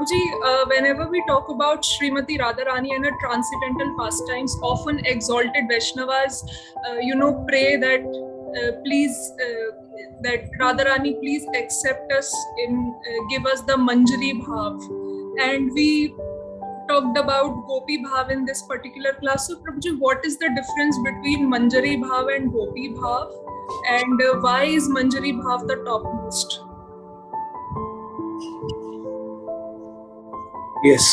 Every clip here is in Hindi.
Prabhuji, whenever we talk about Srimati Radharani and her transcendental pastimes, often exalted Vaishnavas, pray that that Radharani please accept us give us the Manjari Bhav. And we talked about Gopi Bhav in this particular class. So Prabhuji, what is the difference between Manjari Bhav and Gopi Bhav? And why is Manjari Bhav the topmost? Yes.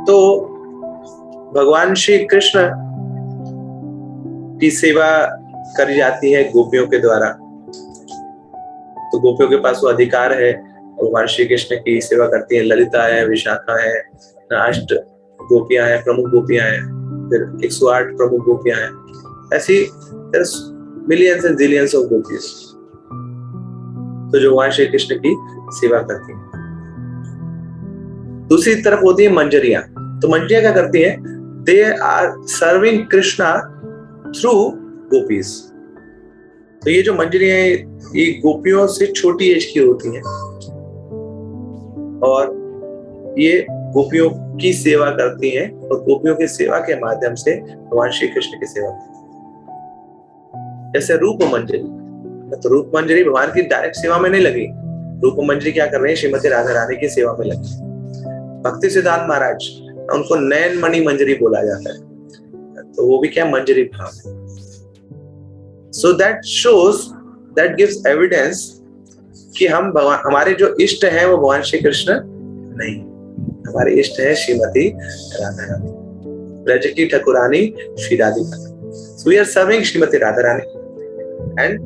तो भगवान श्री कृष्ण की सेवा करी जाती है गोपियों के द्वारा। तो गोपियों के पास वो अधिकार है, भगवान श्री कृष्ण की सेवा करती है। ललिता है, विशाखा है, अष्ट गोपियां हैं, प्रमुख गोपियां हैं, फिर 108 प्रमुख गोपियां हैं। ऐसी millions and zillions of gopis तो जो भगवान श्री कृष्ण की सेवा करती हैं। दूसरी तरफ होती है मंजरियां। तो मंजरियां क्या करती हैं? They are serving Krishna through gopis. तो ये जो मंजरियां ये गोपियों से छोटी एज की होती हैं और ये गोपियों की सेवा करती हैं और गोपियों की सेवा के माध्यम से भगवान श्री कृष्ण की सेवा करती हैं। जैसे रूप मंजरी, तो रूप मंजरी भगवान की डायरेक्ट सेवा में नहीं लगी। रूप मंजरी क्या कर रहे हैं? श्रीमती राधा रानी की सेवा में लगी। भक्ति सिद्धांत महाराज, उनको नयन मणि मंजरी बोला जाता है, तो वो भी क्या मंजरी भाव। So that shows, that gives evidence कि हम भगवान, हमारे जो इष्ट हैं वो भगवान श्री कृष्ण नहीं, हमारे इष्ट है श्रीमती राधा रानी, ब्रज की ठकुरानी Shri Radhika. So we are serving Shrimati Radha Rani. And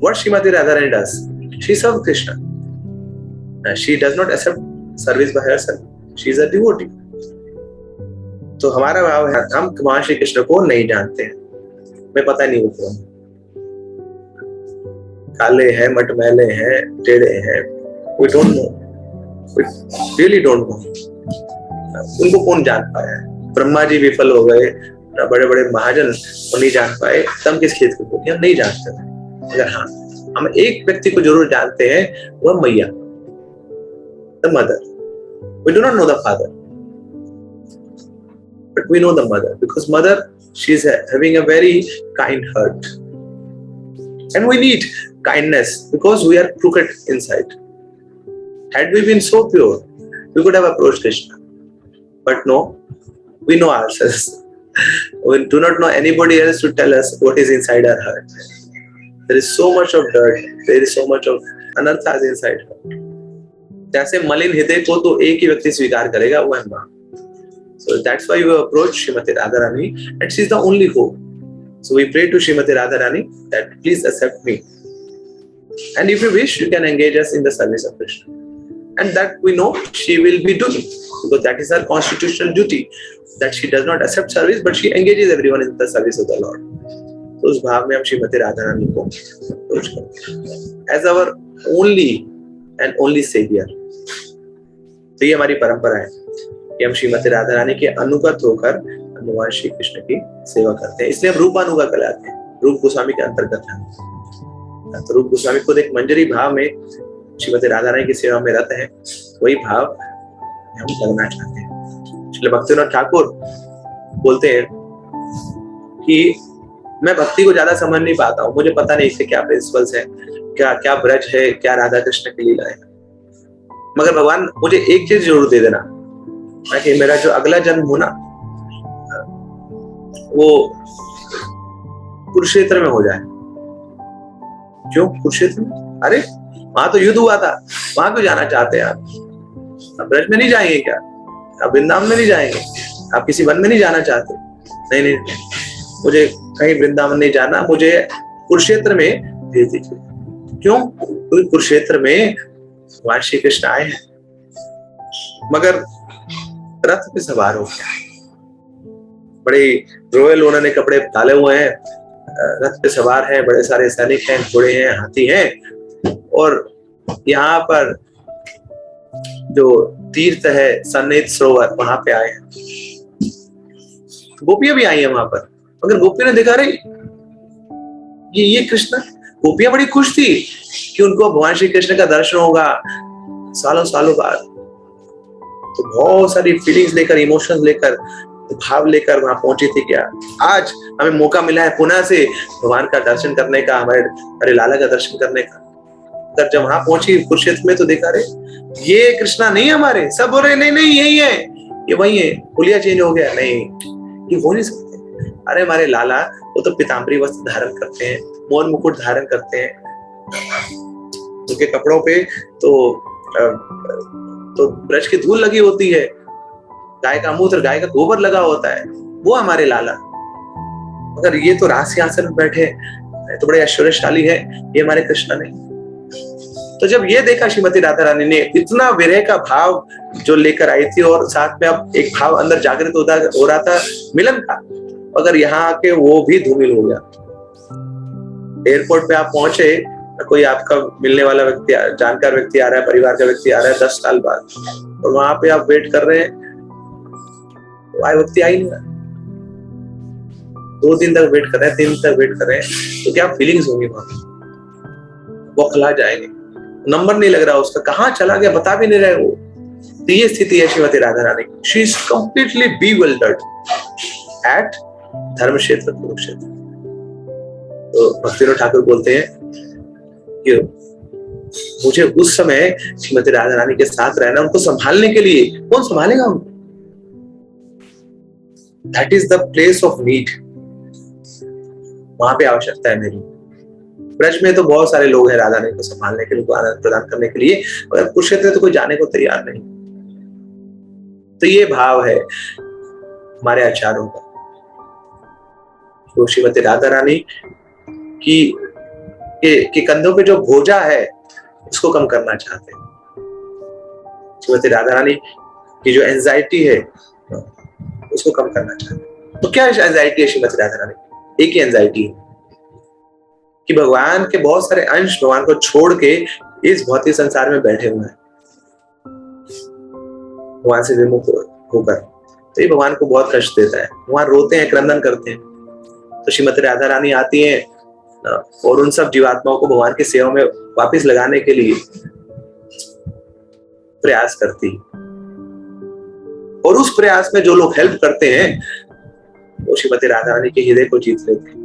what Shrimati Radha Rani does? She serve Krishna. She does not accept service by herself, she is a devotee. तो हमारा भाव है, हम भगवान श्री कृष्ण को नहीं जानते हैं, हमें पता नहीं वो कौन, काले हैं, मटमैले हैं, टेढ़े हैं, we don't know, we really don't know. उनको कौन जान पाया? ब्रह्मा जी विफल हो गए, बड़े बड़े महाजन वो नहीं जान पाए, तम किस खेत को हम नहीं जानते। मगर हाँ, हम एक व्यक्ति को जरूर जानते हैं, वह मैया, the mother. We do not know the father, but we know the mother, because mother, she is having a very kind heart, and we need kindness because we are crooked inside. Had we been so pure, we could have approached Krishna, but no, we know ourselves. We do not know anybody else to tell us what is inside our heart. There is so much of dirt, there is so much of anarthas inside her. जैसे मलिन हृदय को तो एक ही व्यक्ति स्वीकार करेगा, वो है माँ। So that's why we approach Srimati Radharani, and she is the only hope. So we pray to Srimati Radharani that please accept me, and if you wish, you can engage us in the service of Krishna, and that we know she will be doing, because that is her constitutional duty. That she does not accept service, but she engages everyone in the service of the Lord. तो उस भाव में हम श्रीमती राधारानी को approach करते हैं as our only and only savior. तो ये हमारी परंपरा है कि हम श्रीमती राधा रानी के अनुगत होकर भगवान श्री कृष्ण की सेवा करते हैं। इसलिए हम रूपानुगा कहलाते हैं, रूप गोस्वामी के अंतर्गत हैं। तो रूप गोस्वामी खुद एक मंजरी भाव में श्रीमती राधा रानी की सेवा में रहते हैं, वही भाव हम लगना चाहते हैं। श्रील भक्तिनाथ ठाकुर बोलते हैं कि मैं भक्ति को ज्यादा समझ नहीं पाता हूँ, मुझे पता नहीं इसके क्या प्रिंसिपल्स है, क्या क्या ब्रज है, क्या राधा कृष्ण की लीला है, मगर भगवान मुझे एक चीज जरूर दे देना, कि मेरा जो अगला जन्म हो ना वो कुरुक्षेत्र में हो जाए। क्यों कुरुक्षेत्र में? अरे वहां तो युद्ध हुआ था, वहां क्यों जाना चाहते हैं आप? ब्रज में नहीं जाएंगे क्या? आप वृंदावन में नहीं जाएंगे? आप किसी वन में नहीं जाना चाहते? नहीं नहीं, मुझे कहीं वृंदावन नहीं जाना, मुझे कुरुक्षेत्र में भेज दीजिए। क्यों? क्योंकि कुरुक्षेत्र में भगवान श्री कृष्ण आए हैं, मगर रथ पे सवार हो गया, बड़े रॉयल उन्होंने कपड़े डाले हुए हैं, रथ पे सवार है, बड़े सारे सैनिक हैं, घोड़े हैं, हाथी हैं, और यहाँ पर जो तीर्थ है सन्निध सरोवर, वहां पे आए हैं। गोपियां भी आई है वहां पर, मगर गोपियों ने देखा रही ये कृष्ण। गोपियां बड़ी खुश थी कि उनको भगवान श्री कृष्ण का दर्शन होगा, सालों सालों बाद। तो बहुत सारी फीलिंग्स लेकर, इमोशंस लेकर, भाव लेकर वहां पहुंची थी। क्या आज हमें मौका मिला है पुनः से भगवान का दर्शन करने का, हमारे लाला का दर्शन करने का। अगर जब वहां पहुंची कुरुक्षेत्र में तो देखा, रे ये कृष्णा नहीं हमारे, सब बोल रहे नहीं नहीं यही है, ये वही है, पुलिया चेंज हो गया, नहीं ये हो नहीं सकते। अरे हमारे लाला वो तो पीताम्बरी वस्त्र धारण करते हैं, मोर मुकुट धारण करते हैं, उनके कपड़ों पे तो ब्रज की धूल लगी होती है, गाय का मूत्र, गाय का गोबर लगा होता है, वो हमारे लाला। मगर ये तो राज सिंहासन में बैठे, तो बड़े ऐश्वर्यशाली है, ये हमारे कृष्ण नहीं। तो जब ये देखा श्रीमती राधा रानी ने, इतना विरह का भाव जो लेकर आई थी, और साथ में अब एक भाव अंदर जागृत हो रहा था मिलन का, मगर यहाँ आके वो भी धूमिल हो गया। एयरपोर्ट पे आप पहुंचे, कोई आपका मिलने वाला व्यक्ति, जानकार व्यक्ति आ रहा है, परिवार का व्यक्ति आ रहा है 10 साल बाद, और वहां पे आप वेट कर रहे हैं, तो व्यक्ति आ ही नहीं रहा। 2 दिन तक वेट कर रहे हैं, 3 दिन तक वेट कर रहे हैं, तो क्या फीलिंग्स होंगी वहां? वो खिला जाएंगे, नंबर नहीं लग रहा उसका, कहाँ चला गया बता भी नहीं रहे वो। तो ये स्थिति है श्रीमती राधा रानी की। She is completely bewildered at Dharmakshetra Kurukshetra. तो भक्तिविनोद ठाकुर बोलते हैं कि मुझे उस समय श्रीमती राधा रानी के साथ रहना, उनको संभालने के लिए, कौन संभालेगा उनको? That is the place of need. वहां पे आवश्यकता है मेरी। ब्रज में तो बहुत सारे लोग हैं राधा रानी को संभालने के लिए, उनको आनंद प्रदान करने के लिए, मगर कुरुक्षेत्र में तो कोई जाने को तैयार नहीं। तो ये भाव है हमारे आचार्यों का। तो श्रीमती राधा रानी की कंधों पे जो बोझा है उसको कम करना चाहते हैं। श्रीमती राधा रानी की जो एंजाइटी है उसको कम करना चाहते हैं। तो क्या एंजाइटी है श्रीमती राधा रानी? एक ही एंजाइटी है कि भगवान के बहुत सारे अंश भगवान को छोड़ के इस भौतिक संसार में बैठे हुए हैं, भगवान से विमुख होकर। तो ये भगवान को बहुत कष्ट देता है, भगवान रोते हैं, क्रंदन करते हैं। तो श्रीमती राधा रानी आती हैं और उन सब जीवात्माओं को भगवान की सेवा में वापस लगाने के लिए प्रयास करती, और उस प्रयास में जो लोग हेल्प करते हैं वो श्रीमती राधा रानी के हृदय को जीत लेते हैं।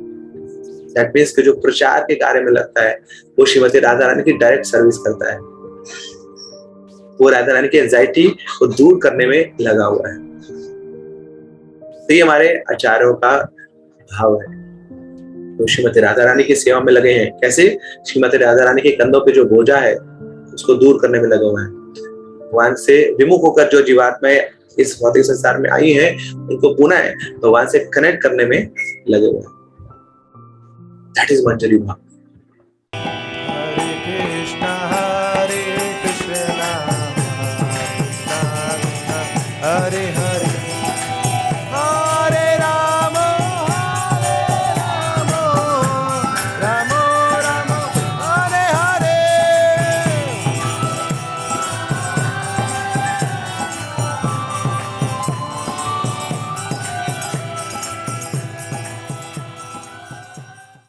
दैट मीन्स कि जो प्रचार के कार्य में लगता है वो श्रीमती राधा रानी की डायरेक्ट सर्विस करता है, वो राधा रानी की एंजाइटी को दूर करने में लगा हुआ है। तो ये हमारे आचार्यों का भाव है, वो श्रीमती राधा रानी की सेवा में लगे हैं। कैसे? श्रीमती राधा रानी के कंधों पे जो बोझा है उसको दूर करने में लगे हुए हैं। भगवान से विमुख होकर जो जीवात्माएं इस भौतिक संसार में आई हैं उनको पुनः भगवान से कनेक्ट करने में लगे हुए हैं। दैट इज मंजरी भाव।